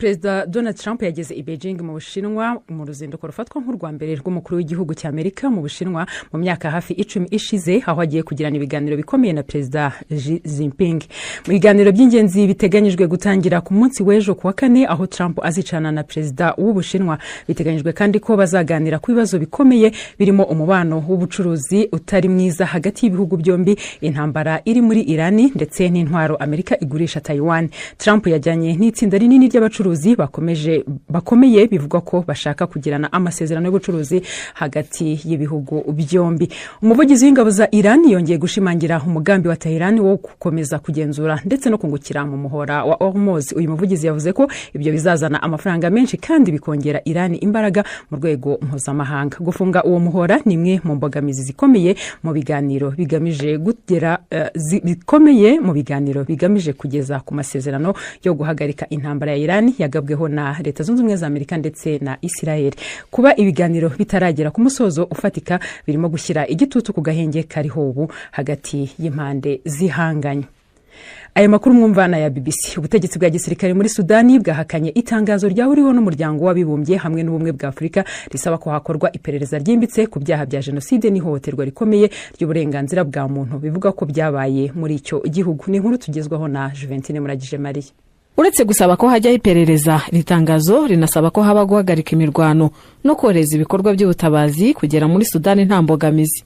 Perezida Donald Trump yageze i Beijing mu Bushinwa mu ruzinduko rufatwa nk'urwa mbere rw'umukuru w'igihugu cya Amerika mu Bushinwa mu myaka hafi 10 ishize, aho agiye kugirana ibiganiro bikomeye na Perezida Xi Jinping. Mu biganiro by'ingenzi biteganyijwe gutangira ku munsi w'ejo kuwa kane, aho Trump azicana na Perezida w'Ubushinwa. Biteganyijwe kandi ko bazaganira ku bibazo bikomeye birimo umubano w'ubucuruzi utari mwiza hagati y'ibihugu byombi, intambara iri muri Irani ndetse n'intwaro Amerika igurisha Taiwan. Trump yajyanye n'itsinda rinini ry'abacuruzi bakomeye bivugwa ko bashaka kugirana amasezerano y'ubucuruzi hagati y'ibihugu byombi. Umuvugizi w'ingabo za Iran yongeye gushimangira umugambi wa Tehran wo gukomeza kugenzura ndetse no kungukira mu muhora wa Hormuz. Uyu muvugizi yavuze ko ibyo bizazana amafaranga menshi kandi bikongera Iran imbaraga mu rwego mpuzamahanga. Gufunga uwo muhora ni imwe mu mbogamizi zikomeye mu biganiro bigamije kugeza ku masezerano yo guhagarika intambara ya Iran yagabweho na Leta Zunze Ubumwe za Amerika ndetse na Israel. Kuba ibiganiro bitaragera ku musozo ufatika birimo gushyira igitutu ku gahenge kariho ubu hagati y'impande zihanganye. Aya makuru mwumvana ya BBC. Ubutegetsi bwa gisirikare muri Sudani bwahakanye itangazo ryahuriweho n'umuryango w'abibumbye hamwe n'ubumwe bwa Afurika risaba ko hakorwa iperereza ryimbitse ku byaha bya jenoside n'ihohoterwa rikomeye ry'uburenganzira bwa muntu bivuga ko byabaye muri icyo gihugu. Ni inkuru tugezwaho na Juventine Muragije Marie. Uretse gusaba ko hajyaho iperereza, ritangazo rinasaba ko haba guhagarika imirwano no kohereza ibikorwa by'ubutabazi kugera muri Sudani nta mbogamizi.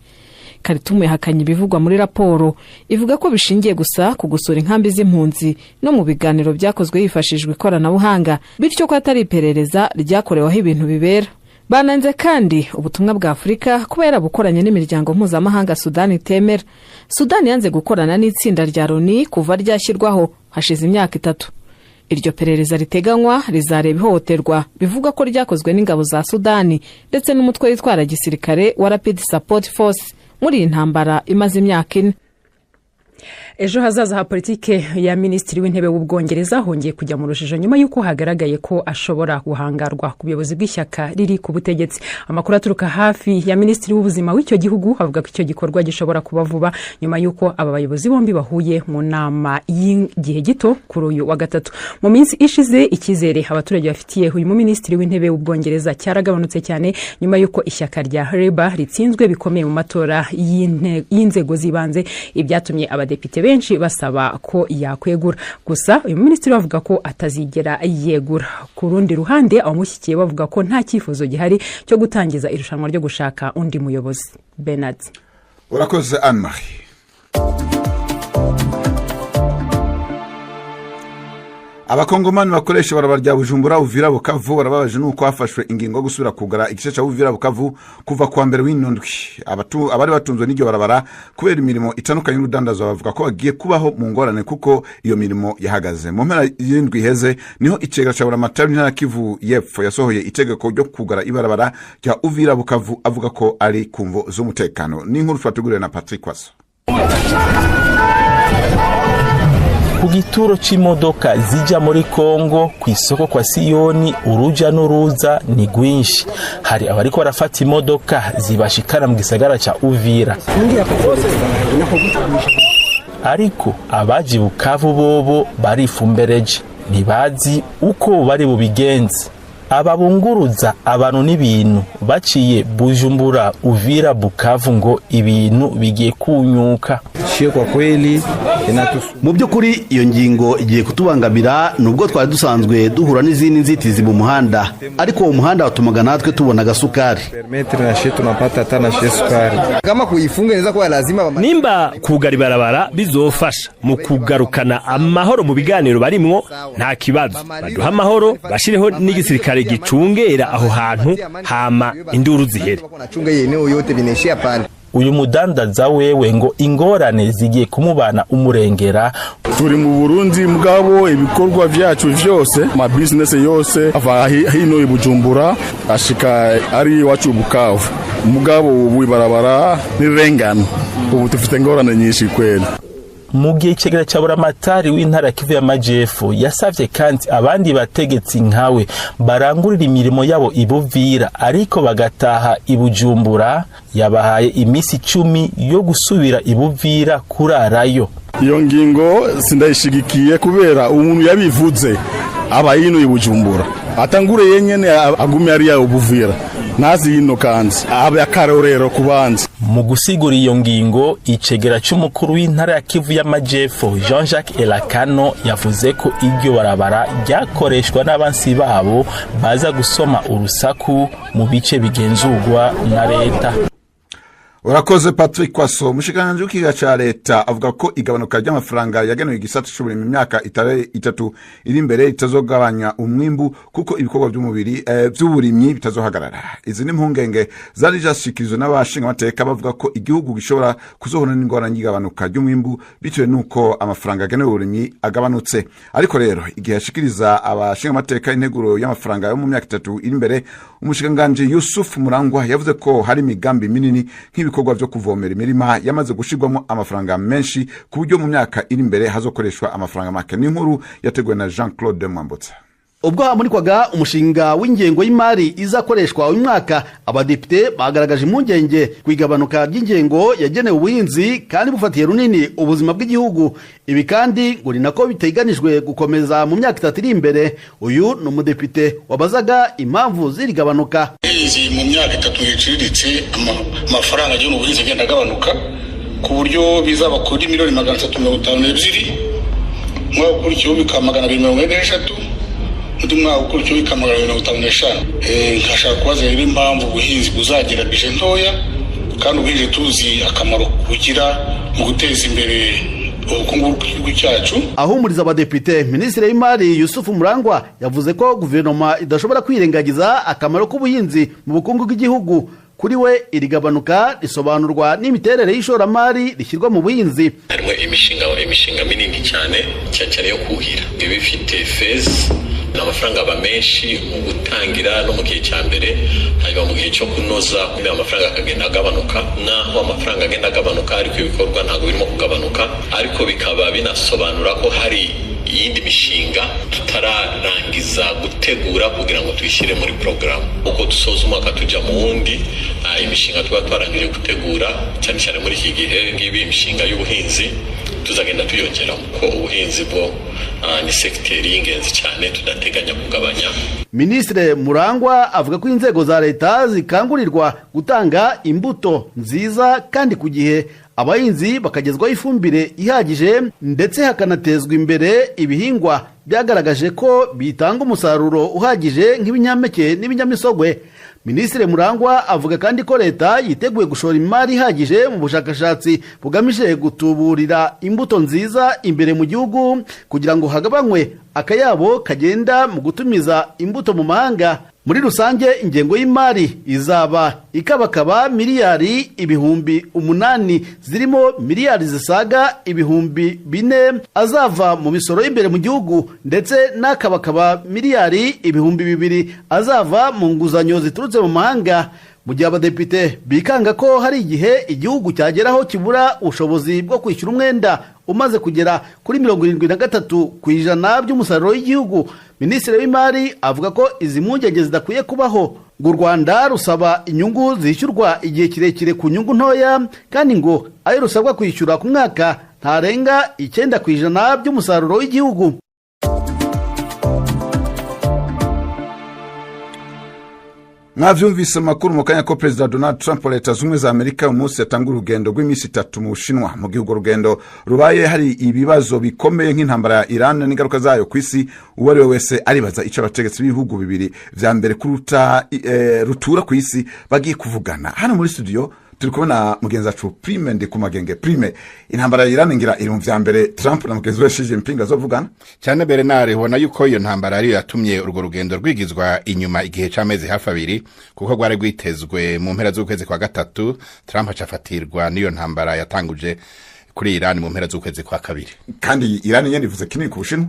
Khartoum yahakanye ibivugwa muri raporo, ivuga ko bishingiye gusa ku gusura inkambi z'impunzi no mu biganiro byakozwe hifashishijwe ikoranabuhanga, bityo ko atari iperereza ryakoreweho ibintu bibera. Bananze kandi ubutumwa bwa Afurika kubera bukoranye n'imiryango mpuzamahanga Sudani itemera. Sudani yanze gukorana n'itsinda rya Loni kuva ryashyirwaho hashize imyaka 3. Iryo perereza riteganywa rizareba ihohoterwa bivuga ko ryakozwe n'ingabo za Sudani ndetse n'umutwe witwara gisirikare wa Rapid Support Force muri intambara imaze imyaka 4. Ejo hazaza ha politike ya Minisitiri w'Intebe w'Ubwongereza hongeye kujya mu rujijo nyuma y'uko hagaragaye ko ashobora guhangarwa ku buyobozi bw'ishyaka riri ku butegetsi. Amakuru aturuka hafi ya Minisitiri w'Ubuzima w'icyo gihugu avuga ko icyo gikorwa gishobora kuba vuba nyuma y'uko aba bayobozi bombi bahuye mu nama y'igihe gito kuri uyu wa gatatu. Mu minsi ishize icyizere abaturage bafitiye uyu Minisitiri w'Intebe w'Ubwongereza cyaragabanutse cyane nyuma y'uko ishyaka rya Labour ritsinzwe bikomeye mu matora y'inzego zibanze, ibyatumye abadepite benshi basaba ko yakwegura. Gusa uyu Minisitiri avuga ko atazigera yegura. Ku rundi ruhande abamushyikiye bavuga ko nta cyifuzo gihari cyo gutangiza irushanwa ryo gushaka undi muyobozi. Bernard. Urakoze Anne-Marie. Abakongomani bakoresha barabara rya Bujumbura Uvira Bukavu barababaje nuko hafashwe ingingo gusubira kugara igice cya Uvira Bukavu kuva kwa mbere w'inondwi. Abari batunzwe n'iryo barabara kubera imirimo itandukanye n'udandazo bavuga ko bagiye kubaho mu ngorane kuko iyo mirimo yahagaze. Mu mpera y'indwi heze niho icegera cya Buramatari n'Intara Kivu y'Epfo yasohoye itegeko ryo kugara ibarabara rya Uvira Bukavu avuga ko ari kumvo z'umutekano. Ni inkuru twateguriwe na Patrick Waso. Ku gituro c'imodoka zija muri Kongo ku isoko kwa Siyoni uruja n'uruza ni gwinshi. Hari abariko barafata imodoka zibashikana mu gisagara ca Uvira, ariko abaji Bukavu bobo barifumbereje, ntibazi uko bari bubigenze. Ababunguruza abantu n'ibintu baciye Bujumbura Uvira Bukavu ngo ibintu bigiye kunyuka. Kwa kweli mu by'ukuri iyo ngingo igiye kutubangamira, nubwo twari dusanzwe duhura n'izindi nzitizi mu muhanda, ariko uwo muhanda watumaga natwe tubona agasukari. Nimba kugara ibarabara bizofasha mu kugarukana amahoro mu biganiro barimwo, nta kibazo. Baduha amahoro, bashireho n'igisirikare gicungera aho hantu hama induru zihere. Uyu mudandaza wewe ngo ingorane zigiye kumubana umurengera. Turi mu Burundi mugabo ibikorwa byacu byose, ma business yose ava hino i Bujumbura ashika ari wacu Bukavu. Mugabo ubu barabara nirengana. Ubu tufite ingorane nyinshi kweli. Mu gihe icegera cya Buramatari w'Intara Kivu y'Amajepfo yasavye kandi abandi bategetsi nkawe barangurira imirimo yabo ibuvira ariko bagataha ibujumbura, yabahaye imisi 10 yo gusubira ibuvira kurarayo. Iyo ngingo sindayishigikiye kubera umuntu yabivuze aba hino ibujumbura atangure yenyene agume ari ya ubuvira nazi hino kandi abe akarorero kubanza. Mu gusigura iyo ngingo icegera cy'umukuru w'intara ya Kivu y'Amajepfo Jean-Jacques Elakano yavuze ko iryo barabara ryakoreshwa n'abansi babo baza gusoma urusaku mu bice bigenzurwa na leta. Urakoze Patrick Kwaso. Mushikiranganje w'ikiga ca leta avuga ko igabanuka ry'amafaranga yagenewe igisata c'uburimyi mu myaka itatu iri imbere itazogabanya umwimbu kuko ibikorwa by'umubiri by'uburimyi bitazohagarara. Izi ni impungenge zari jashikirizwe n'abashinga amateka bavuga ko igihugu gishobora kuzohona n'ingorane y'igabanuka ry'umwimbu bitewe nuko amafaranga yagenewe uburimyi agabanutse. Ariko rero igihe yashikiriza abashinga amateka integuro y'amafaranga yo mu myaka itatu iri imbere, umushikiranganje Yusuf Murangwa yavuze ko hari imigambi minini ibikorwa byo kuvomera imirima yamaze gushirwamo amafaranga menshi ku buryo mu myaka iri imbere hazokoreshwa amafaranga make. Ni inkuru yateguwe na Jean-Claude Mwambutsa. Ubwo hamurikwaga umushinga w'ingengo y'imari izakoreshwa uyu mwaka, abadepite bagaragaje impungenge kwigabanuka ry'ingengo yagenewe ubuhinzi kandi bufatiye runini ubuzima bw'igihugu. Ibi kandi ngo ni nako biteganijwe gukomeza mu myaka itatu iri imbere. Uyu ni umudepite wabazaga impamvu zirigabanuka. Mu myaka itatu iciriritse amafaranga yo mu buhinzi agenda agabanuka ku buryo bizaba kuri miliyoni 352 mwaka ukurikiyeho bikaba 243 undi mwaka ukurikiyeho bikaba 255. Nkashaka kubaza rero impamvu ubuhinzi buzagira bije ntoya kandi ubuhinzi tuzi akamaro kugira mu guteza imbere ubukungu bw'igihugu cyacu. Ahumuriza abadepite, Minisitiri w'Imari Yusuf Murangwa yavuze ko guverinoma idashobora kwirengagiza akamaro k'ubuhinzi mu bukungu bw'igihugu. Kuri we irigabanuka risobanurwa n'imiterere y'ishoramari rishyirwa mu buhinzi. Harimo imishinga minini cyane yo kuhira ibifite phase n'amafaranga aba menshi mu gutangira no mu gihe cya mbere, hanyuma mu gihe cyo kunoza amafaranga akagenda agabanuka. Naho amafaranga agenda agabanuka ariko ibikorwa ntabwo birimo kugabanuka, ariko bikaba binasobanura ko hari iyindi mishinga tutararangiza gutegura kugira ngo tuyishyire muri porogaramu. Uko dusoza umwaka tujya mu wundi, imishinga tuba twarangije gutegura cyane cyane muri iki gihe ngibi imishinga y'ubuhinzi tuzagenda tuyongera kuko ubuhinzi bwo ni sekiteri y'ingenzi cyane tudateganya kugabanya. Minisitiri Murangwa avuga ko inzego za leta zikangurirwa gutanga imbuto nziza kandi ku gihe, abahinzi bakagezwaho ifumbire ihagije ndetse hakanatezwa imbere ibihingwa byagaragaje ko bitanga umusaruro uhagije nk'ibinyampeke n'ibinyamisogwe. Minisitiri Murangwa avuga kandi ko leta yiteguye gushora imari ihagije mu bushakashatsi bugamije gutuburira imbuto nziza imbere mu gihugu kugira ngo hagabanywe akayabo kagenda mu gutumiza imbuto mu mahanga. Muri rusange ingengo y'imari izaba ikabakaba miliyari 800 zirimo miliyari zisaga 400 azava mu misoro y'imbere mu gihugu ndetse n'akabakaba miliyari 200 azava mu nguzanyo ziturutse mu mahanga. Mu gihe abadepite bikanga ko hari igihe igihugu cyageraho kibura ubushobozi bwo kwishyura umwenda umaze kugera kuri 73% by'umusaruro w'igihugu, Minisitiri w'Imari avuga ko izi mpungenge zidakwiye kubaho. Ngo u Rwanda rusaba inyungu zishyurwa igihe kirekire ku nyungu ntoya kandi ngo ayo rusabwa kwishyura ku mwaka ntarenga 9% by'umusaruro w'igihugu. Mwavyumvise makuru mukanya ko President Donald Trump leta zumwe za Amerika umunsi yatanga urugendo rw'imisi 3 mu Bushinwa. Mu gihugu rugendo rubaye hari ibibazo bikomeye nk'intambara ya Iran n'ingaruka zayo kwisi, uwari wese aribaza ico abategetsi b'ibihugu bibiri vya mbere kuruta rutura kwisi bagiye kuvugana. Hano muri studio turi kubona mugenza wacu Prime Ndikumagenge. Prime, intambara ya Iran ngira iri mu vya mbere Trump na mugenzi we Xi Jinping azovugana. Cyane Bernard ubona yuko iyo ntambara ari yatumye urwo rugendo rwigizwa inyuma igihe c'amezi hafi 2 kuko gwari gwitezwe mu mpera z'ukwezi kwa gatatu. Trump acafatirwa niyo ntambara yatanguje kuri Iran mu mpera z'ukwezi kwa kabiri. Kandi Iran nyene ivuze kinini ku Bushinwa.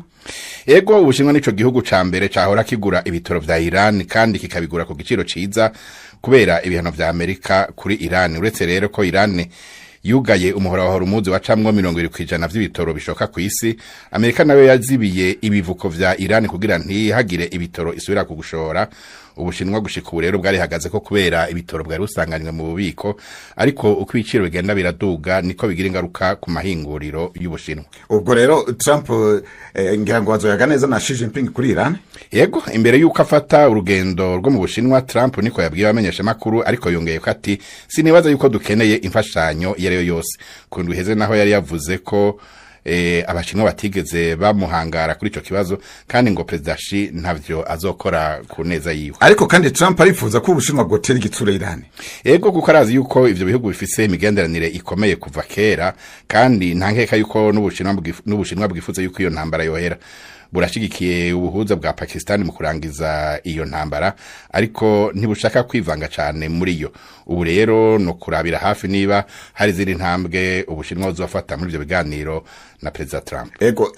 Ego Ubushinwa nico gihugu ca mbere cahora kigura ibitoro vya Iran kandi kikabigura ku giciro ciza kubera ibihano vya Amerika kuri Iran. Uretse rero ko Iran yugaye umuhora wa Hormuz wacamwo 20% vy'ibitoro bishoka ku isi. Amerika nayo yazibiye ibivuko vya Iran kugira ntihagire ibitoro isubira kugushora. Ubushinwa gushika ubu rero bwari hagaze ko kubera ibitoro bwari usanganywe mu bubiko, ariko uko ibiciro bigenda biraduga niko bigira ingaruka ku mahinguriro y'Ubushinwa. Ubwo rero Trump ngira ngo azoyaga neza na Xi Jinping kuri Iran. Yego, imbere yuko afata urugendo rwo mu Bushinwa, Trump niko yabwiye abamenyesha makuru, ariko yongeye ko ati sinibaza yuko dukeneye imfashanyo yari yo yose. Kundu heze naho yari yavuze ko abashinwa batigeze bamuhangara kuri ico kibazo, kandi ngo President Xi ntavyo azokora ku neza yiwe. Ariko kandi Trump arifuza ko Ubushinwa bwotera igitsure Iran. Yego, kuko arazi yuko ivyo bihugu bifise imigenderanire ikomeye kuva kera, kandi nta nkeka yuko n'Ubushinwa bwifuza yuko iyo ntambara yohera. Burashigikiye ubuhuza bwa Pakistan mu kurangiza iyo ntambara, ariko ntibushaka kwivanga cyane muri yo. Ubu rero no kurabira hafi niba hari ziri ntambwe Ubushinwa buzofata muri ivyo biganiro na President Trump. Ego,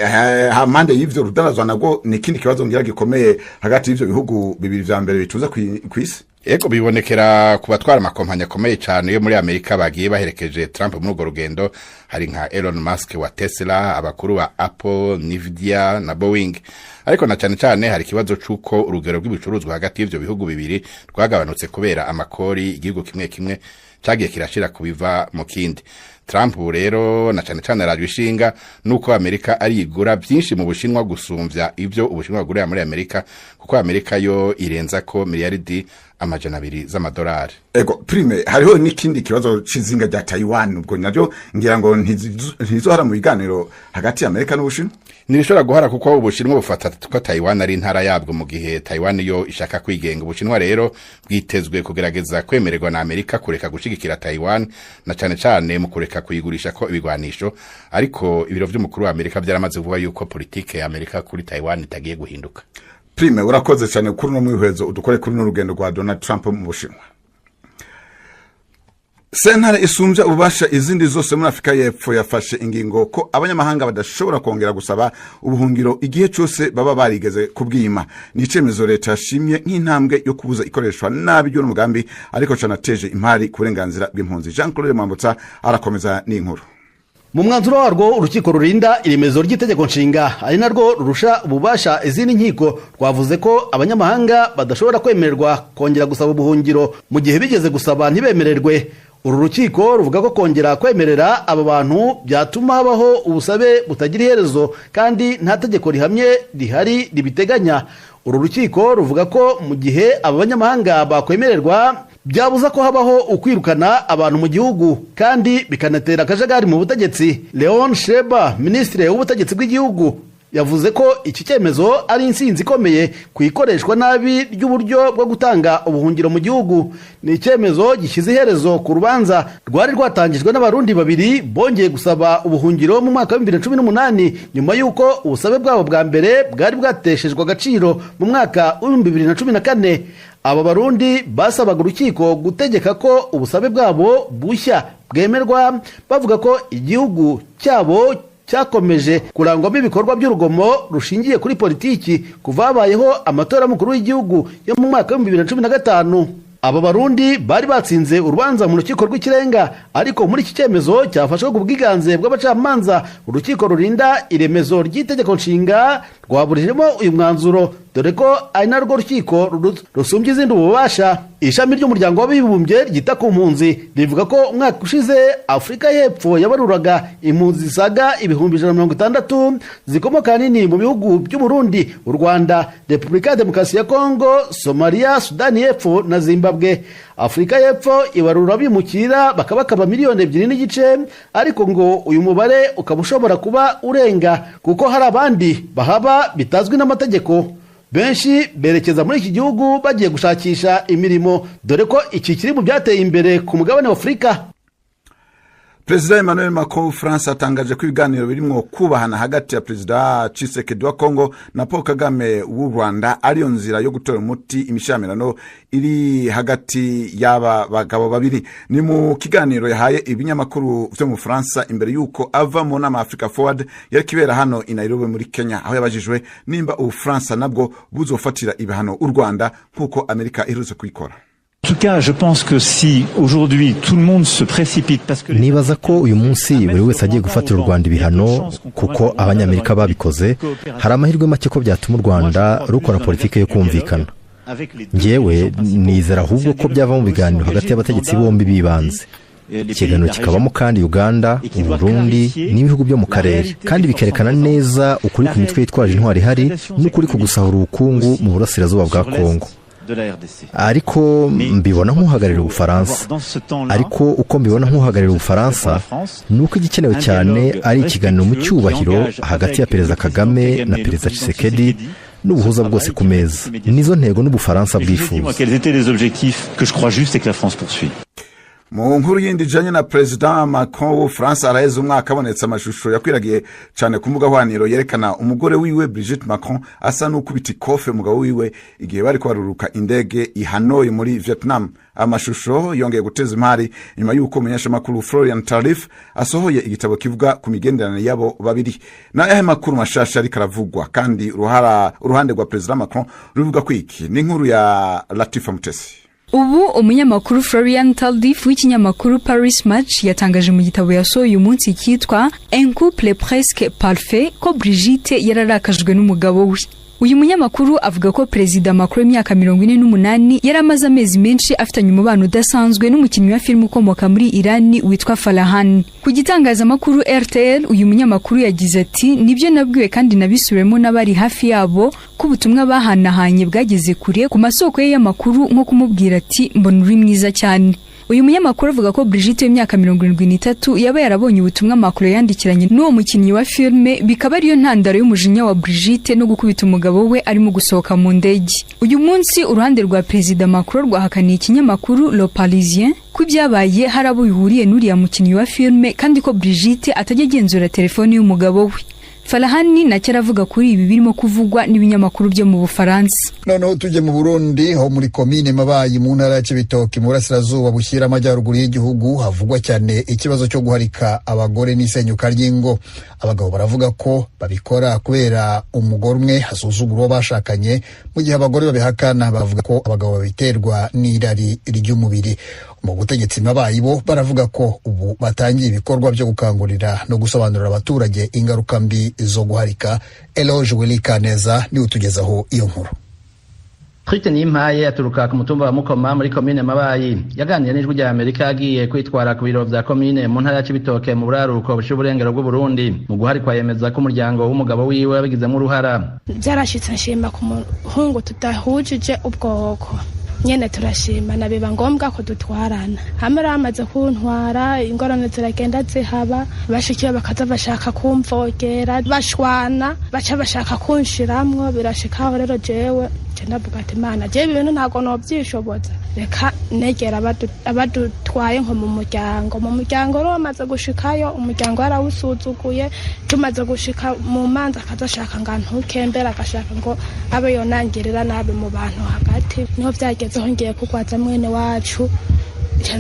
hamande y'ivyo rudarazwa nago ni kindi kibazo ngira gikomeye hagati y'ivyo bihugu bibiri vya mbere bituza kwisi. Ego, bibonekera ku batwara amakompanya akomeye cyane yo muri Amerika bagiye baherekeje Trump muri urwo rugendo. Hari nka Elon Musk wa Tesla, abakuru wa Apple, Nvidia na Boeing. Ariko na cyane hari kibazo cyuko urugero rw'ibicuruzwa hagati y'ivyo bihugu bibiri rwagabanutse kubera amakori igihugu kimwe cyagiye kirashira kubiva mu kindi. Trump rero na cyane arabishinga nuko Amerika arigura byinshi mu Bushinwa gusumvya ivyo Ubushinwa bugurira muri Amerika, kuko Amerika yo irenza ko miliyaridi $200 z'amadolari. Ego, prime hariho n'ikindi kibazo cizinga rya Taiwan, ubwo navyo ngira ngo ntizohara mu biganiro hagati ya Amerika n'Ubushinwa. Nirishobora guhara kuko Ubushinwa bufata ko Taiwan ari intara yabwo mu gihe Taiwan yo ishaka kwigenga. Ubushinwa rero bwitezwe kugerageza kwemererwa na Amerika kureka gushigikira Taiwan, na cyane mu kureka kuyigurisha ko ibigwanisho, ariko ibiro vy'umukuru wa Amerika byaramaze kuvuga yuko politike ya Amerika kuri Taiwan itagiye guhinduka. Prime urakoze cyane kuri no mwihwezo udukore kuri no rugendo rwa Donald Trump mu Bushinwa. Sentare isumvya ububasha izindi zose muri Afrika y'Epfo yafashe ingingo ko abanyamahanga badashobora kongera gusaba ubuhungiro igihe cyose baba barigeze kubwima. Ni icemezo leta yashimye nk'intambwe yo kubuza ikoreshwa nabi ryo n'umugambi, ariko canateje impari ku burenganzira bw'impunzi. Jean Claude Mwambutsa arakomeza n'inkuru. Mu mwanzuro warwo urukiko rurinda iremezo ry'itegeko nshinga ari narwo rurusha ububasha izindi nkiko rwavuze ko abanyamahanga badashobora kwemererwa kongera gusaba ubuhungiro mu gihe bigeze gusaba ntibemererwe. Uru rukiko ruvuga ko kongera kwemerera aba bantu byatuma habaho ubusabe butagira iherezo kandi nta tegeko rihamye rihari ribiteganya. Uru rukiko ruvuga ko mu gihe aba banyamahanga bakwemererwa byabuza ko habaho ukwirukana abantu mu gihugu kandi bikanatera akajagari mu butegetsi. Leon Sheba, ministre w'ubutegetsi bw'igihugu, yavuze ko iki cyemezo ari insinzi ikomeye ku ikoreshwa nabi ry'uburyo bwo gutanga ubuhungiro mu gihugu. Ni icyemezo gishyize iherezo ku rubanza rwari rwatangijwe n'abarundi babiri bongeye gusaba ubuhungiro mu mwaka wa 2018 nyuma y'uko ubusabe bwabo bwa mbere bwari bwateshejwe agaciro mu mwaka wa 2014. Aba barundi basabaga urukiko gutegeka ko ubusabe bwabo bushya bwemerwa, bavuga ko igihugu cyabo cyakomeje kurangwamo ibikorwa by'urugomo rushingiye kuri politiki kuva habayeho amatora mukuru w'igihugu yo mu mwaka wa 2015. Aba barundi bari batsinze urubanza mu rukiko rw'ikirenga, ariko muri iki cyemezo cyafashwe ku bwiganze bw'abacamanza urukiko rurinda iremezo ry'itegeko nshinga rwaburijemo uyu mwanzuro, dore ko ari narwo rukiko rusumbye izindi ububasha. Ishami ry'umuryango w'abibumbye ryita ku mpunzi rivuga ko umwaka ushize Afrika y'Epfo yabaruraga impunzi zisaga 160,000 zikomoka hanini mu bihugu by'u Burundi, u Rwanda, Repubulika ya Demokarasi ya Kongo, Somalia, Sudani y'Epfo na Zimbabwe. Afrika y'Epfo ibarura bimukira bakabakaba 2.5 miliyoni, ariko ngo uyu mubare ukaba ushobora kuba urenga kuko hari abandi bahaba bitazwi n'amategeko. Benshi berekeza muri iki gihugu bagiye gushakisha imirimo, dore ko iki kiri mu byateye imbere ku mugabane wa Afrika. President Emmanuel Macron France atangaje ko ibiganiro birimo kubahana hagati ya President Tshisekedi wa Congo na Paul Kagame w'u Rwanda ariyo nzira yo gutora umuti imishamirano iri hagati y'aba bagabo babiri. Ni mu kiganiro yahaye ibinyamakuru byo mu France imbere yuko ava mu nama Africa Forward yari kibera hano i Nairobi muri Kenya, aho yabajijwe nimba u France nabwo buzofatira ibihano u Rwanda nkuko Amerika iherutse kwikora. nibaza ko uyu munsi buri wese agiye gufatira u Rwanda ibihano kuko abanyamerika babikoze, hari amahirwe make ko byatuma u Rwanda rukora politiki yo kumvikana. Njyewe nizera ahubwo ko byava mu biganiro hagati y'abategetsi bombi bibanze, ikiganiro kikabamo kandi Uganda, Burundi n'ibihugu byo mu karere, kandi bikerekana neza ukuri ku mitwe yitwaje intwari ihari n'ukuri ku gusahura ubukungu mu burasirazuba bwa Kongo. Ariko mbibona nk'uhagararira Ubufaransa, ariko uko mbibona nk'uhagararira Ubufaransa nuko igikenewe cyane ari ikiganiro mu cyubahiro hagati ya Perezida Kagame na Perezida Tshisekedi n'ubuhuza bwose ku meza. Nizo ntego n'Ubufaransa bwifuza. Mu nkuru yindi janye na President Macron w'Ubufaransa araheze umwaka abonetse amashusho yakwiragiye cyane ku mbuga hwaniro yerekana umugore wiwe Brigitte Macron asa n'ukubita ikofe umugabo wiwe igihe bari kwaruruka indege i Hanoi muri Vietnam. Amashusho yongeye guteza imari nyuma y'uko umunyeshamakuru Florian Tardif asohoye igitabo kivuga ku migenderanire yabo babiri. N'ayahe makuru mashasha ari karavugwa kandi uruhande rwa President Macron ruvuga kwiki ni inkuru ya Latifa Mutesi. Ubu umunyamakuru Florian Tardif w'ikinyamakuru Paris Match yatangaje mu gitabo yasohoye uyu munsi cyitwa Un couple presque parfait ko Brigitte yararakajwe n'umugabo we. Uyu munyamakuru avuga ko Perezida Macron imyaka 48 yaramaze amezi menshi afitanye umubano udasanzwe n'umukinnyi wa film ukomoka muri Iran witwa Farhan. Ku gitangazamakuru RTL uyu munyamakuru yagize ati nibyo nabwiwe kandi nabisubiremo n'abari hafi yabo ko ubutumwa bahanahanye bwageze kure ku masoko ye y'amakuru nko kumubwira ati mbona uri mwiza cyane. Uyu munyamakuru avuga ko Brigitte w'imyaka 73 yaba yarabonye ubutumwa Macron yandikiranye n'uwo mukinnyi wa filme, bikaba ariyo ntandaro y'umujinya wa Brigitte no gukubita umugabo we arimo gusohoka mu ndege. Uyu munsi uruhande rwa Perezida Macron rwahakaniye ikinyamakuru Le Parisien ko ibyabaye harabo bihuriye n'uriya mukinnyi wa filme kandi ko Brigitte atajya agenzura telefone y'umugabo we. Farahani na cyaravuga kuri ibi birimo kuvugwa n'ibinyamakuru byo mu Bufaransa. Noneho tuje mu Burundi ho muri komine Mabayi mu ntara ya Cibitoke mu burasirazuba bushyira amajyaruguru y'igihugu havugwa cyane ikibazo cyo guharika abagore n'isenyuka ry'ingo. Abagabo baravuga ko babikora kubera umugore umwe hasuzugura uwo bashakanye, mu gihe abagore babihakana bavuga ko abagabo babiterwa n'irari ry'umubiri. Mu butegetsi Mabayi bo baravuga ko ubu batangiye ibikorwa byo gukangurira no gusobanurira abaturage ingaruka mbi zo guharika. Eloge Wilikaneza ni utugezaho iyo nkuru. Trite Nimpaye aturuka ku mutumba wa Mukoma muri komine Mabayi yaganiriye n'ijwi rya Amerika agiye kwitwara ku biro vya komine mu ntara ya Cibitoke mu buraruko bushuburengero bw'u Burundi. Mu guharikwa yemeza ko umuryango w'umugabo wiwe abigizemo uruhara. Byarashitse nshima ku muhungu tutahujije ubwoko. Nyene turashima biba ngombwa ko dutwarana. Hamara amaze kuntwara ingorane ziragenda zihaba, bashikiye bakaza bashaka kumvogera, bashwana baca bashaka kunshiramwo, birashikaho rero jewe ndavuga ati Mana je ibintu ntago no byishoboza, reka negera abadutwaye nko mu muryango rero amaze gushikayo umuryango yarawusuzuguye, tumaze gushika mu manza akazashaka ngantukembera agashaka ngo abe yonangirira nabi mu bantu hagati. Niho byagezeho ngiye kugwaza mwene wacu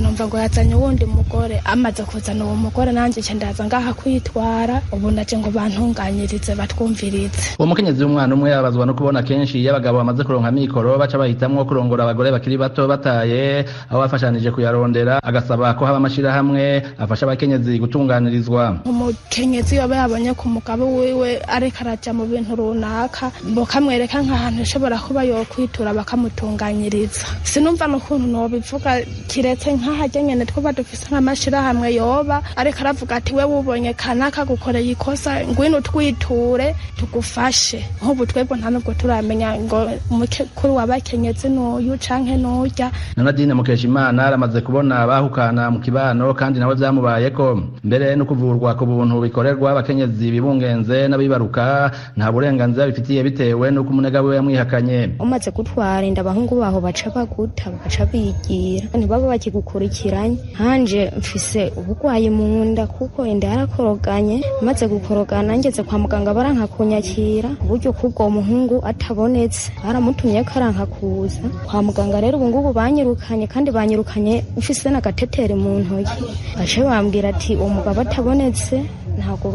numva ngo yazanye wundi mugore, amaze kuzana uwo mugore nanjye ndaza ngaha kwitwara, ubu naje ngo bantunganyirize batwumvirize. Uwo mukenyezi w'umwana umwe yabazwa no kubona kenshi y'abagabo bamaze kuronka mikoro baca bahitamwo kurongora abagore bakiri bato bataye aho bafashanije kuyarondera, agasaba ko haba amashira hamwe afasha abakenyezi gutunganirizwa. Umukenyezi yoba yabonye ku mugabo wiwe areka araja mu bintu runaka, bokamwereka nk'ahantu ashobora kuba yokwitura bakamutunganyiriza. Sinumva n'ukuntu nobivuga kiretse nk'ahajya nyene twaba dufise nk'amashira hamwe yoba areka aravuga ati we wubonye kanaka gukoreye ikosa ngwino twiture tugufashe. Nk'ubu twebwe nta nubwo turamenya ngo umukuru w'abakenyezi n'uyu canke n'urya. Nadine Mukeshimana aramaze kubona abahukana mu kibano kandi nawe vyamubayeko, mbere no kuvurwa ku buntu bikorerwa abakenyezi bibungenze n'abibaruka nta burenganzira bifitiye bitewe n'uko umunega we yamwihakanye. Umaze gutwara inda abahungu baho baca baguta baca bigira ntibaba bakigukurikiranye. Hanje mfise ubugwayi mu nda kuko inda yarakoroganye, maze gukorogana ngeze kwa muganga baranka kunyakira uburyo kubwo muhungu atabonetse, baramutumye karanka kuza kwa muganga. Rero ubu ngubu banyirukanye kandi banyirukanye mfise n'agatetere mu ntoki, baje bambwira ati umugabo atabonetse ntabwo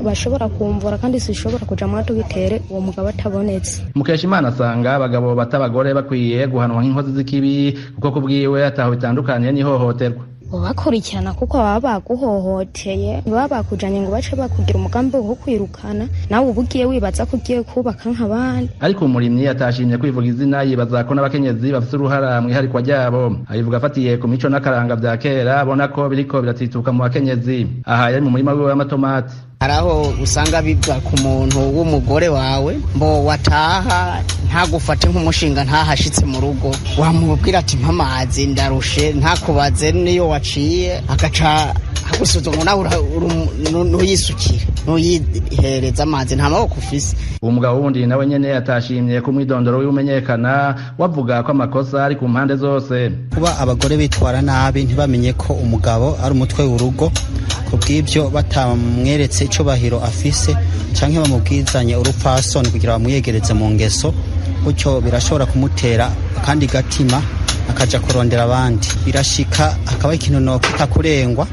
bashobora kumvura kandi sishobora kuja muri dogitere uwo mugabo atabonetse. Mukeshimana asanga abagabo batabagore bakwiye guhanwa nk'inkozi z'ikibi kuko kubwiwe ataho bitandukanye n'ihohoterwa. Bakurikirana kuko baba baguhohoteye baba bakujanye ngo bace bakugira umugambi wo kwirukana nawe ubugiye wibaza ko ugiye kubaka nk'abandi. Ariko umurimyi atashimye kwivuga izina yibaza ko n'abakenyezi bafite uruhara mu iharikwa ryabo. Abivuga afatiye ku mico n'akaranga bya kera abona ko biriko biratituka mu bakenyezi. Aha yari mu murima wiwe w'amatomati. Haraho usanga biva ku muntu w'umugore wawe mbo wataha ntagufate nk'umushinga ntahashitse mu rugo wamubwira ati mpamazi ndarushe ntakubaze niyo waciye agaca agusuzuma nawe nuyisukire nuyihereza amazi nta maboko ufise. Umugabo wundi nawe nyene atashimye ku mwidondoro w'umenyekana wavuga ko amakosa ari ku mpande zose. Kuba abagore bitwara nabi ntibamenye ko umugabo ari umutwe w'urugo kubw'ibyo batamweretse icubahiro afise canke bamubwizanye urupfasoni kugira bamuyegereze mu ngeso gutyo birashobora kumutera kandi gatima akaja kurondera abandi. Birashika akaba ikintu no kitakurengwa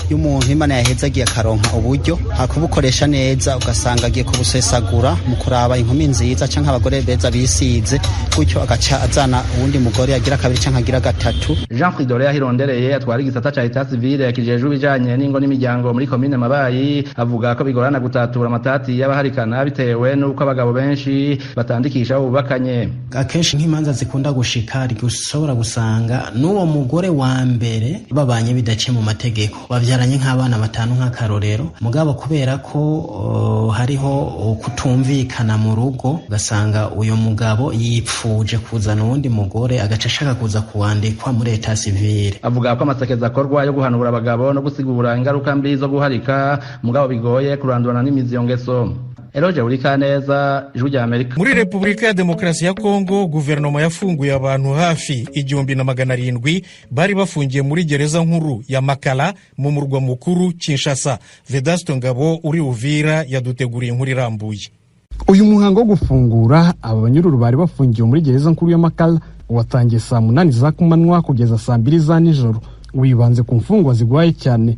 y'umuntu Imana yahezagiye akaronka uburyo hakubukoresha neza ugasanga agiye kubusesagura mu kuraba inkumi nziza canke abagore beza bisize gutyo agaca azana uwundi mugore agira kabiri canke agira gatatu. Jean Fridolin yahirondereye atwara igisata ca Etat Civil yakijejwe bijanye n'ingo n'imiryango muri commune Mabayi avuga ko bigorana gutatura amatati y'abaharikana bitewe n'uko abagabo benshi batandikisha ubakanye. Akenshi nk'imanza zikunda gushika ushobora gusanga n'uwo mugore wa mbere babanye bidace mu mategeko bavyaranye nk'abana batanu nk'akarorero mugabo kubera ko hariho kutumvikana mu rugo ugasanga uyo mugabo yipfuje kuzana uwundi mugore agaca ashaka kuza kuwandikwa muri Etat Civil. Avuga ko amasekeza akorwa yo guhanura abagabo no gusigura ingaruka mbi zo guharika mugabo bigoye kurandurana n'imizi yo ngeso. Eloge Urikaneza, Ijwi rya Amerika. Muri Repubulika ya Demokarasi ya Kongo guverinoma yafunguye abantu hafi 1,700 bari bafungiye muri gereza nkuru ya Makala mu murwa mukuru Kinshasa. Vedasto Ngabo uri Uvira yaduteguriye inkuru irambuye. Uyu muhango wo gufungura aba banyururu bari bafungiye muri gereza nkuru ya Makala watangiye saa 8 za kumanywa kugeza saa 2 za nijoro. Wibanze ku mfungwa zigwaye cyane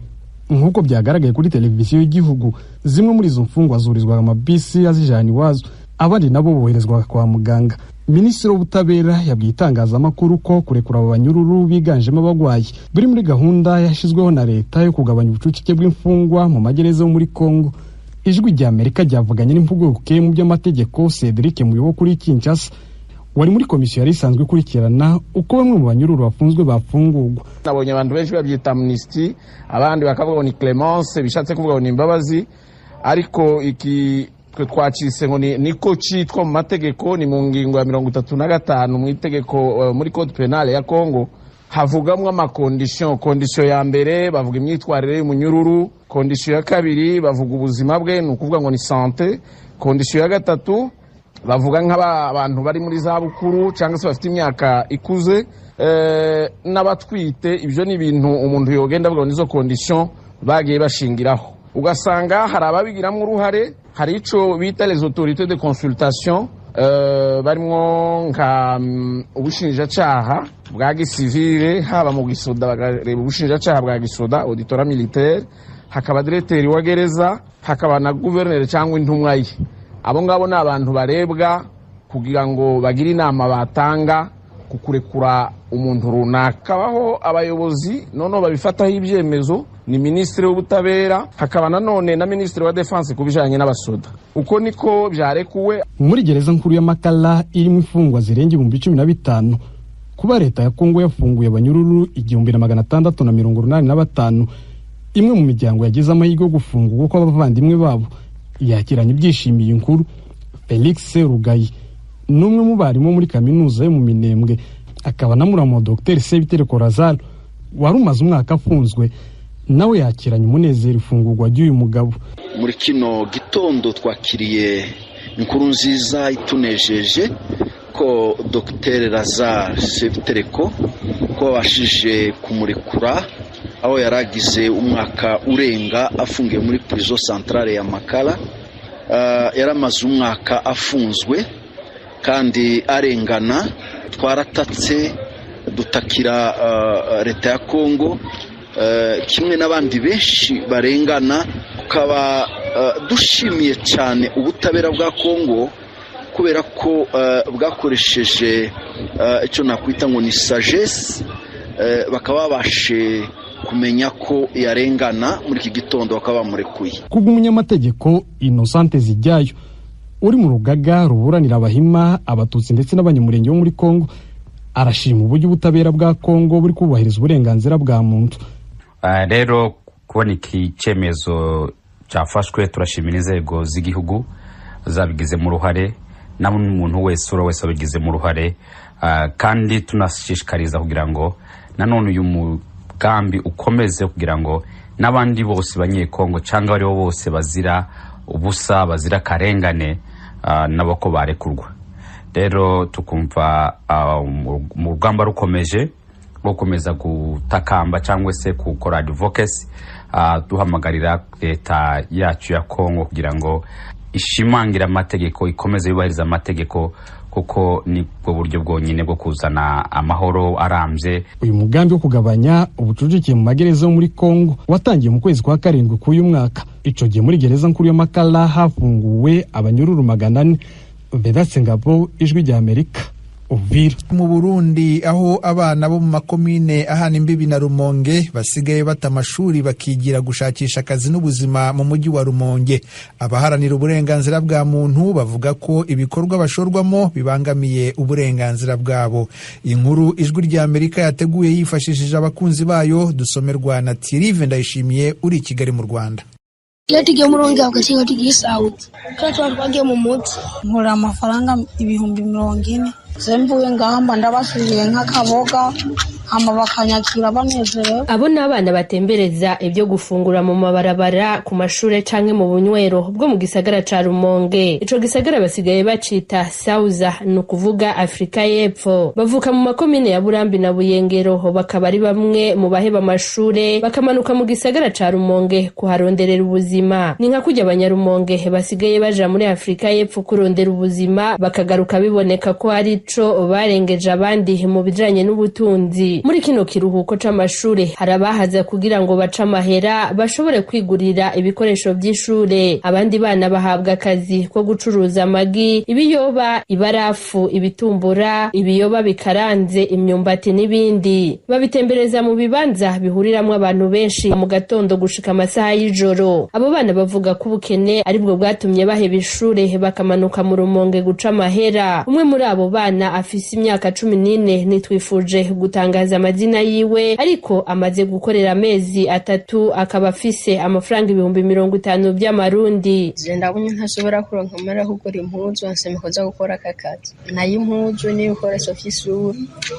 nk'uko byagaragaye kuri televiziyo y'igihugu. Zimwe muri izo mfungwa zurizwaga amabisi azijana iwazo abandi nabo boherezwa kwa muganga. Minisitiri w'ubutabera yabwiye itangazamakuru ko kurekura aba banyururu biganjemo abagwayi biri muri gahunda yashizweho na leta yo kugabanya ubucucike bw'imfungwa mu magereza yo muri Kongo. Ijwi rya Amerika ryavuganye n'impuguke mu by'amategeko Cedric Muyobo kuri Kinshasa wari muri komisiyo yari isanzwe ikurikirana uko bamwe mu banyururu bafunzwe bafungurwa. Nabonye abantu benshi babyita amnesty abandi bakavuga ni clemence bishatse kuvuga ni imbabazi ariko iki twe twacise ngo niko citwa mu mategeko ni mu ngingo ya 35 mu itegeko muri code penale ya Kongo havugamwe amakondisyon. Kondisyon ya mbere bavuga imyitwarire y'umunyururu, kondisyon ya kabiri bavuga ubuzima bwe ni ukuvuga ngo ni santé, kondisyon ya gatatu bavuga nk'abantu bari muri za bukuru cyangwa se bafite imyaka ikuze n'abatwite. Ibyo ni ibintu umuntu yogenda avuga nizo condition bagiye bashingiraho. Ugasanga hari ababigiramo uruhare, hari ico bita les autorités de consultation barimo nka ubushinjacaha bwa gisivile haba mu gisoda bagareba ubushinjacaha bwa gisoda auditora militaire, hakaba directeur wa gereza, hakaba na gouverneur cyangwa intumwa ye. Abo ngabo ni abantu barebwa kugira ngo bagire inama batanga kukurekura umuntu runaka. Kabaho abayobozi noneho babifataho ibyemezo ni ministre w'ubutabera, hakaba nanone na ministre wa defense kubijanye n'abasoda. Uko niko byarekuwe muri gereza nkuru ya Makala irimo imfungwa zirenga 15,000. Kuba leta ya Kongo yafunguye abanyururu 1,685 imwe mu miryango yagize amahirwe yo gufungurwa kw'abavandimwe babo yakiranye ibyishimiye inkuru. Felix Rugayi numwe mu barimo muri kaminuza yo mu Minembwe akaba na muramo Dr Sebitere Corazal warumaze umwaka afunzwe nawe yakiranye umunezero ifungurwa ry'uyu mugabo. Muri kino gitondo twakiriye inkuru nziza itunejeje ko Dr Lazare Sebitereko ko bashije kumurekura aho yaragize umwaka urenga afungiye muri prison centrale ya Makala. Yaramaze umwaka afunzwe kandi arengana. Twaratatse dutakira leta ya Kongo kimwe n'abandi benshi barengana tukaba dushimiye cyane ubutabera bwa Kongo kubera ko bwakoresheje icyo nakwita ngo ni sagesse, bakaba babashe kumenya ko yarengana muri iki gitondo bakaba bamurekuye. Kubw'umunyamategeko Innocente Zijyayo uri mu rugaga ruburanira abahima, abatutsi ndetse n'abanyamurenge bo muri Kongo, arashima uburyo ubutabera bwa Kongo buri kubahiriza uburenganzira bwa muntu. Rero kubona iki cyemezo cyafashwe turashimira inzego z'igihugu zabigize mu ruhare n'umuntu wese wabigize mu ruhare, kandi tunashishikariza kugira ngo nanone uyu mugambi ukomeze kugira ngo n'abandi bose banyekongo cyangwa aribo bose bazira ubusa, bazira karengane, nabo ko barekurwa. Rero tukumva mu rugamba rukomeje gukomeza gutakamba cyangwa se gukora advocacy, duhamagarira leta yacu ya Kongo kugira ngo ishimangira amategeko, ikomeze yubahiriza amategeko, kuko ni bwo buryo bwonyine bwo kuzana amahoro arambye. Uyu mugambi wo kugabanya ubucucike mu magereza muri Kongo watangiye mu kwezi kwa karindwi k'uyu mwaka. Ico gihe muri gereza nkuru ya Makala hafunguwe abanyururu 400. Vedaste Ngabo, Ijwi rya Amerika, Uvira. Mu Burundi aho abana bo mu makomine ahana imbibi na Rumonge basigaye bata amashuri bakigira gushakisha akazi n'ubuzima mu mujyi wa Rumonge, abaharanira uburenganzira bwa muntu bavuga ko ibikorwa bashorwamo bibangamiye uburenganzira bwabo. Inkuru Ijwi rya Amerika yateguye yifashishije abakunzi bayo, dusomerwa na Thierry Ndayishimiye uri Kigali mu Rwanda. Tugiye murongo agakinga tugiye Saudi kandi twagiye mu mutsi nkora amafaranga 40,000 zemvuye ngamba ndabashiriye nk'akaboga hama bakanyakira banezerewe. Abo n'abana batembereza ibyo gufungura mu mabarabara ku mashure canke mu bunywero bwo mu gisagara ca Rumonge. Ico gisagara basigaye bacita Sauza, no kuvuga Afrika y'Epfo. Bavuka mu makomine ya Burambi na Buyengero, bakaba ari bamwe mu baheba amashure bakamanuka mu gisagara ca Rumonge kuharonderera ubuzima. Ni nka kujya abanyarumonge basigaye baja muri Afrika y'Epfo kurondera ubuzima, bakagaruka biboneka ko ari ico barengeje abandi mu bijanye n'ubutunzi. Muri kino kiruhuko c'amashure hari abahaza kugira ngo bace amahera bashobore kwigurira ibikoresho by'ishure. Abandi bana bahabwa akazi ko gucuruza amagi, ibiyoba, ibarafu, ibitumbura, ibiyoba bikaranze, imyumbati n'ibindi. Babitembereza mu bibanza bihuriramwo abantu benshi mu gatondo gushika amasaha y'ijoro. Abo bana bavuga ko ubukene aribwo bwatumye baheba ishure bakamanuka mu Rumonge guca amahera. Umwe muri abo bana afise imyaka 14, nitwifuje gutanga amazina yiwe, ariko amaze gukorera amezi 3 akaba afise amafaranga 50,000 by'amarundi. Ndabonye ntashobora kuronka amara kugura impuzu, ansema ko za gukora akakazi nayo impuzu n'ibikoresho by'ishure.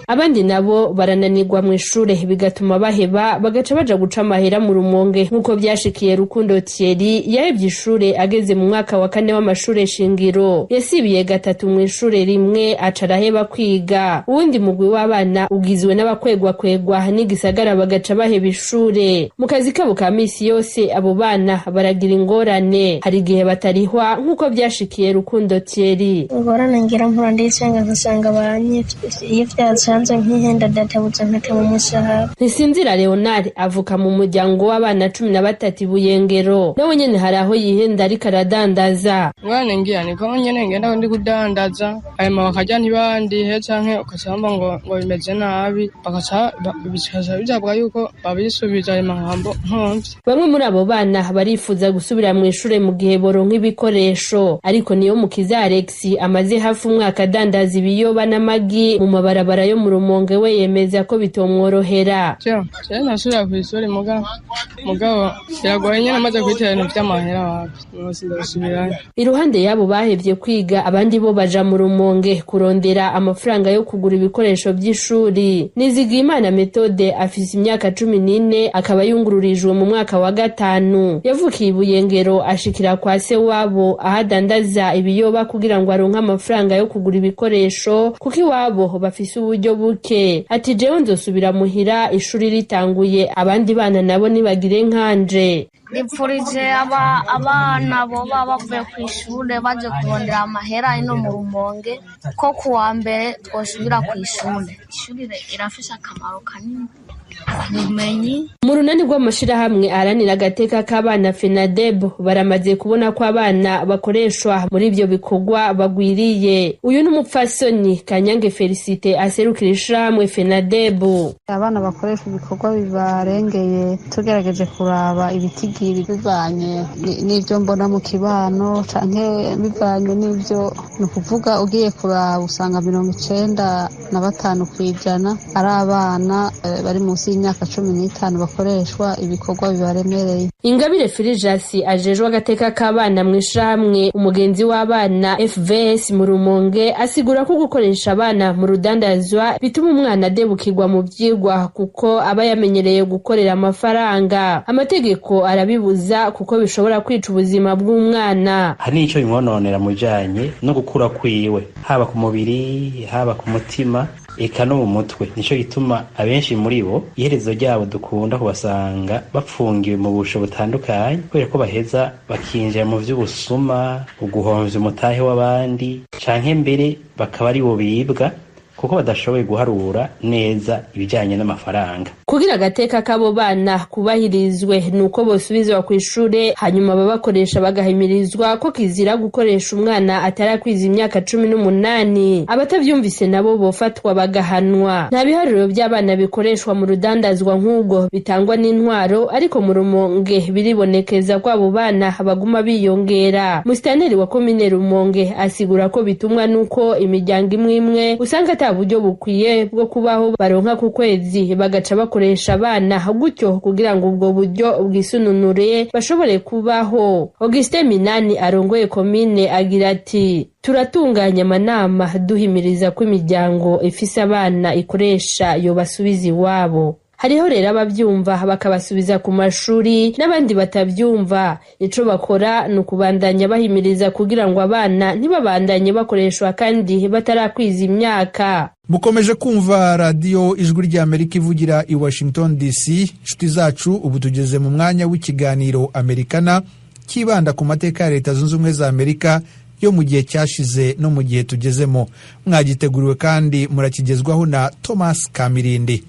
Abandi nabo barananirwa mu ishure bigatuma baheba bagaca baja guca amahera mu Rumonge, nkuko byashikiye Rukundo Thierry yahebye ishure ageze mu mwaka wa 4 w'amashure shingiro. Yasibiye 3 mu ishure rimwe acaraheba kwiga. Uwundi mugwi w'abana ugizwe n'abakwegwa n'igisagara bagaca baheba ishure. Mu kazi kabo ka misi yose abo bana baragira ingorane, hari igihe batarihwa nkuko byashikiye Rukundo Thierry. Ingorane ngira mpura ndisenga ngasanga baranyifite, iyo byasanze nk'ihenda databuze nkate mu musahara. Ntisinzira Leonard avuka mu muryango w'abana 13 Buyengero, nawe nyene hari aho yihenda ariko aradandaza. Mwana ngira niko nyene ngenda ndi kudandaza, hanyuma bakajya ntibandihe canke ukasamba ngo bimeze nabi, bakaca bicaza bijabwa yuko babisubiza ayo mahambo nkomvye. Bamwe muri abo bana barifuza gusubira mu ishure mu gihe boronka ibikoresho, ariko niyo mukiza Alex amaze hafi umwaka adandaza ibiyoba n'amagi mu mabarabara yo mu Rumonge, we yemeza ko bitomworohera. Je nasubira ku ishure mugabo biragoye nyene amaze kwitera ibintu vy'amahera wapi ndasubirayo. Iruhande yabo bahevye kwiga, abandi bo baja mu Rumonge kurondera amafaranga yo kugura ibikoresho by'ishuri. Nizigimana Methode afise imyaka 14, akaba yungururijwe mu mwaka wa 5. Yavukiye Buyengero ashikira kwa se wabo ahadandaza ibiyoba kugira ngo aronke amafaranga yo kugura ibikoresho, kuko iwabo bafise uburyo buke. Ati jewe nzosubira muhira ishuri ritanguye, abandi bana nabo nibagire nkanje. Nipfurije abana bo bavuye ku ishure baje kurondera amahera ino mu Rumonge ko kuwa mbere twosubira ku ishure. Ishuri irafise akamaro kanini ubumenyi. Mu runani rw'amashirahamwe aharanira agateka k'abana FENADEB baramaze kubona ko abana bakoreshwa muri ibyo bikorwa bagwiriye. Uyu n'umupfasoni Kanyange Felicite aserukira ishirahamwe FENADEB. Abana bakoresha ibikorwa bibarengeye tugerageje kuraba ibitigiri bivanye n'ibyo mbona mu kibano canke bivanye n'ibyo no kuvuga ugiye kuraba usanga 95% kw'ijana ari abana bari munsi y'imyaka 15 bakoreshwa ibikorwa bibaremereye. Ingabire Filijasi ajejwe agateka k'abana mu ishirahamwe umugenzi w'abana FVS mu Rumonge asigura ko gukoresha abana mu rudandazwa bituma umwana adebukirwa mu vyigwa kuko aba yamenyereye gukorera amafaranga. Amategeko arabibuza kuko bishobora kwica ubuzima bw'umwana. Hari icyo bimwononera mu bijanye no gukura kwiwe haba ku mubiri haba ku mutima eka no mu mutwe. Nico gituma abenshi muri bo iherezo ryabo dukunda kubasanga bapfungiwe mu busho butandukanye kubera ko baheza bakinjira mu vy'ubusuma, uguhomvya umutahe w'abandi canke mbere bakaba ari bo bibwa kuko badashoboye guharura neza ibijanye n'amafaranga. Kugira agateka k'abo bana kubahirizwe nuko bosubizwa ku ishure hanyuma babakoresha bagahimirizwa ko kizira gukoresha umwana atarakwiza imyaka 18. Abatavyumvise nabo bofatwa bagahanwa. Nta biharuro by'abana bikoreshwa mu rudandazwa nk'ubwo bitangwa n'intwaro ariko mu Rumonge biribonekeza ko abo bana baguma biyongera. Musitanteri wa komine Rumonge asigura ko bitumwa nuko imiryango imwe usanga ata buryo bukwiye bwo kubaho baronka ku kwezi bagaca bakoresha abana gutyo kugira ngo ubwo buryo bwisununure bashobore kubaho. Augustin Minani arongoye komine agira ati turatunganya amanama duhimiriza ko imiryango ifise abana ikoresha yobasubiza iwabo. Hariho rero abavyumva bakabasubiza ku mashuri n'abandi batavyumva. Ico bakora ni ukubandanya bahimiriza kugira ngo abana ntibabandanye bakoreshwa kandi batarakwiza imyaka. Mukomeje kumva radio Ijwi ry'Amerika ivugira i Washington DC. Inshuti zacu ubu tugeze mu mwanya w'ikiganiro Amerikana kibanda ku mateka ya Leta Zunze Ubumwe za Amerika yo mu gihe cyashize no mu gihe tugezemo. Mwagiteguriwe kandi murakigezwaho na Thomas Kamirindi.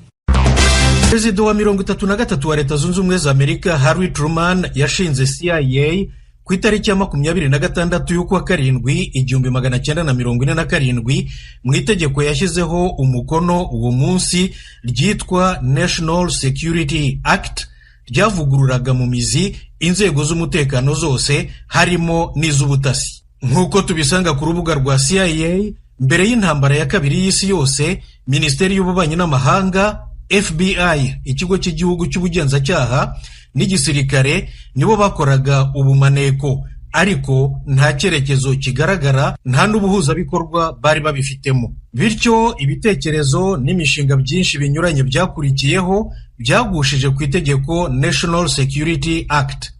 Perezida wa 33 wa Leta Zunze Ubumwe za Amerika Harry Truman yashinze CIA ku itariki ya 26 y'ukwa karindwi 1947 mu itegeko yashyizeho umukono uwo munsi ryitwa National Security Act ryavugururaga mu mizi inzego z'umutekano zose harimo n'iz'ubutasi. Nk'uko tubisanga ku rubuga rwa CIA, mbere y'intambara ya kabiri y'isi yose, Minisiteri y'Ububanyi n'Amahanga, FBI, ikigo cy'igihugu cy'ubugenzacyaha n'igisirikare nibo bakoraga ubumaneko, ariko nta cyerekezo kigaragara, nta n'ubuhuzabikorwa bari babifitemo. Bityo ibitekerezo n'imishinga byinshi binyuranye byakurikiyeho byagushije ku itegeko National Security Act.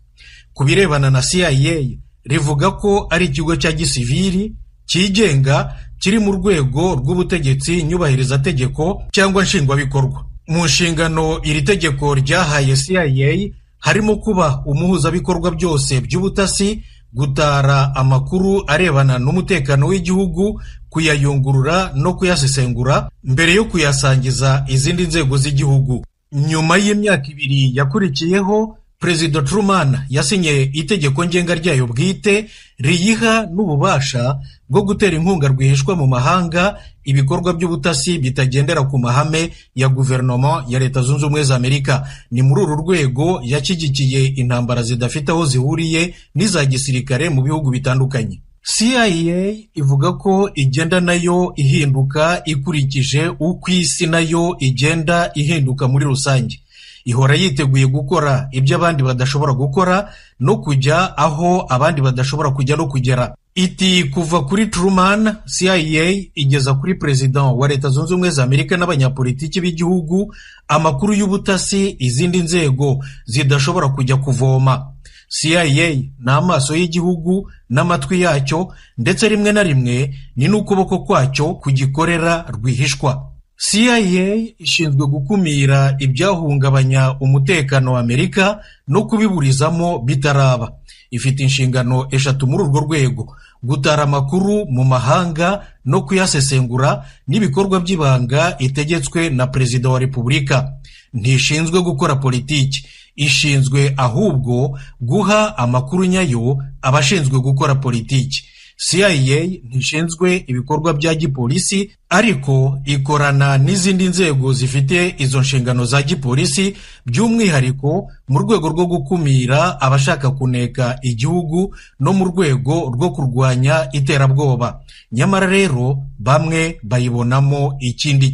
Ku birebana na CIA, rivuga ko ari ikigo cya gisivili cyigenga kiri mu rwego rw'ubutegetsi nyubahirizategeko cyangwa nshingwabikorwa. Mu nshingano iri tegeko ryahaye CIA harimo kuba umuhuzabikorwa byose by'ubutasi, gutara amakuru arebana n'umutekano w'igihugu, kuyayungurura no kuyasesengura mbere yo kuyasangiza izindi nzego z'igihugu. Nyuma y'imyaka 2 yakurikiyeho, Perezida Truman yasinye itegeko ngenga ryayo bwite riyiha n'ububasha bwo gutera inkunga rwihishwa mu mahanga ibikorwa by'ubutasi bitagendera ku mahame ya guverinoma ya Leta Zunze Ubumwe za Amerika. Ni muri uru rwego yashyigikiye intambara zidafite aho zihuriye n'iza gisirikare mu bihugu bitandukanye. CIA ivuga ko igenda nayo ihinduka ikurikije uko isi nayo igenda ihinduka muri rusange. Ihora yiteguye gukora ibyo abandi badashobora gukora no kujya aho abandi badashobora kujya no kugera. Iti kuva kuri Truman, CIA igeza kuri Perezida wa Leta Zunze Ubumwe za Amerika n'abanyapolitiki b'igihugu amakuru y'ubutasi izindi nzego zidashobora kujya kuvoma. CIA ni amaso y'igihugu n'amatwi yacyo, ndetse rimwe na rimwe ni n'ukuboko kwacyo kugikorera rwihishwa. CIA ishinzwe gukumira ibyahungabanya umutekano wa Amerika no kubiburizamo bitaraba. Ifite inshingano 3 muri urwo rwego: gutara amakuru mu mahanga no kuyasesengura n'ibikorwa by'ibanga itegetswe na perezida wa repubulika. Ntishinzwe gukora politiki, ishinzwe ahubwo guha amakuru nyayo abashinzwe gukora politiki. CIA ntishinzwe ibikorwa bya gipolisi, ariko ikorana n'izindi nzego zifite izo nshingano za gipolisi, by'umwihariko mu rwego rwo gukumira abashaka kuneka igihugu no mu rwego rwo kurwanya iterabwoba. Nyamara rero bamwe bayibonamo ikindi.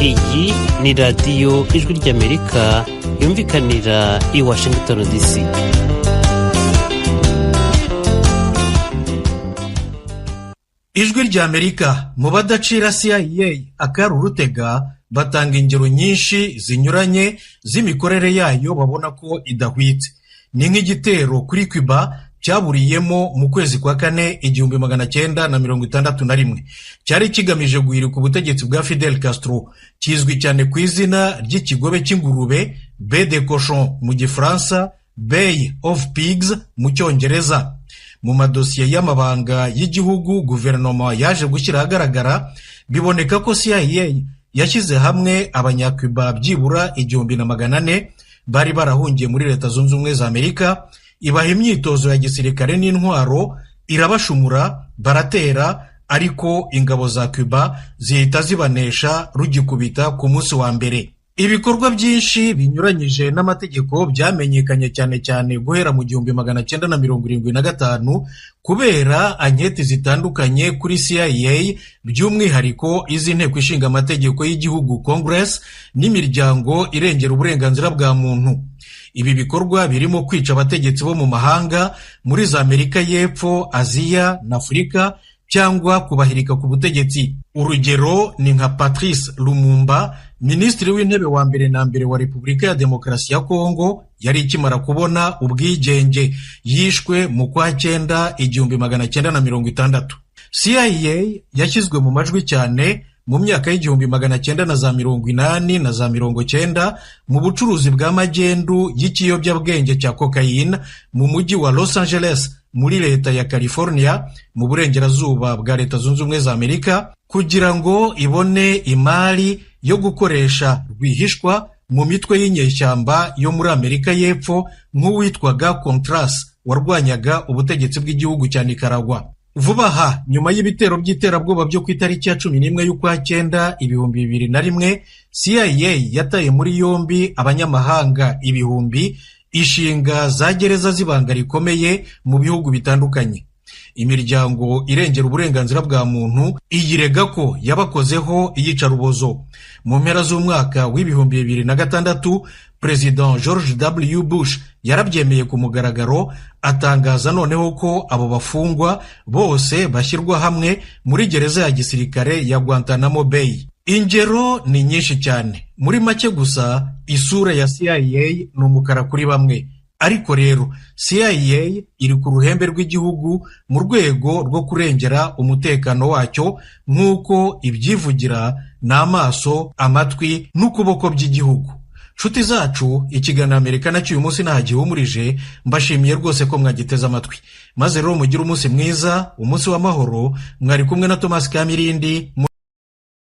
Iyi ni radiyo Ijwi ry'Amerika yumvikanira i Washington DC. Ijwi ry'Amerika mu badacira CIA akari urutega batanga ingero nyinshi zinyuranye z'imikorere yayo babona ko idahwitse. Ni nk'igitero kuri Cuba cyaburiyemo mu kwezi kwa kane 1961, cyari kigamije guhirika ubutegetsi bwa Fidel Castro, kizwi cyane ku izina ry'ikigobe cy'ingurube, Baie de Cochon mu gifaransa, Bay of Pigs mu cyongereza. Mu madosiye y'amabanga y'igihugu guverinoma yaje gushyira ahagaragara, biboneka ko CIA yashyize hamwe abanyakuba byibura 1400 bari barahungiye muri Leta Zunze Ubumwe za Amerika, ibaha imyitozo ya gisirikare n'intwaro, irabashumura, baratera, ariko ingabo za Cuba zihita zibanesha rugikubita ku munsi wa mbere. Ibikorwa byinshi binyuranyije n'amategeko byamenyekanye cyane guhera mu 1975 kubera anketi zitandukanye kuri CIA, by'umwihariko iz'inteko ishinga amategeko y'igihugu Congress n'imiryango irengera uburenganzira bwa muntu. Ibi bikorwa birimo kwica abategetsi bo mu mahanga muri za Amerika y'Epfo, Aziya na Afurika, cyangwa kubahirika ku butegetsi. Urugero ni nka Patrice Lumumba, minisitiri w'intebe wa mbere na mbere wa Repubulika ya Demokarasi ya Kongo, yari ikimara kubona ubwigenge, yishwe mu kwa 9 1960. CIA yashyizwe mu majwi cyane mu myaka y'1980 na za 80 na za 90 mu bucuruzi bw'amagendu y'ikiyobyabwenge cya cocaine mu mujyi wa Los Angeles muri leta ya California mu burengerazuba bwa Leta Zunze Ubumwe za Amerika, kugira ngo ibone imari yo gukoresha rwihishwa mu mitwe y'inyeshyamba yo muri Amerika y'Epfo nk'uwitwaga Contras warwanyaga ubutegetsi bw'igihugu cya Nicaragua. Vuba aha, nyuma y'ibitero by'iterabwoba byo ku itariki ya 11 y'ukwa 9 2001, CIA yataye muri yombi abanyamahanga ibihumbi, ishinga za gereza z'ibanga rikomeye mu bihugu bitandukanye. Imiryango irengera uburenganzira bwa muntu iyirega ko yabakozeho iyicarubozo. Mu mpera z'umwaka w'2006, President George W. Bush yarabyemeye ku mugaragaro, atangaza noneho ko abo bafungwa bose bashyirwa hamwe muri gereza ya gisirikare ya Guantanamo Bay. Ingero ni nyinshi cyane. Muri make gusa, isura ya CIA ni umukara kuri bamwe. Ariko rero CIA iri ku ruhembe rw'igihugu mu rwego rwo kurengera umutekano wacyo, nk'uko ibyivugira n'amaso, amatwi n'ukuboko by'igihugu. Nshuti zacu, ikiganiro Amerika nacyo uyu munsi nahagihumurije. Mbashimiye rwose ko mwagiteze amatwi. Maze rero mugire umunsi mwiza, umunsi w'amahoro. Mwari kumwe na Thomas Kamirindi.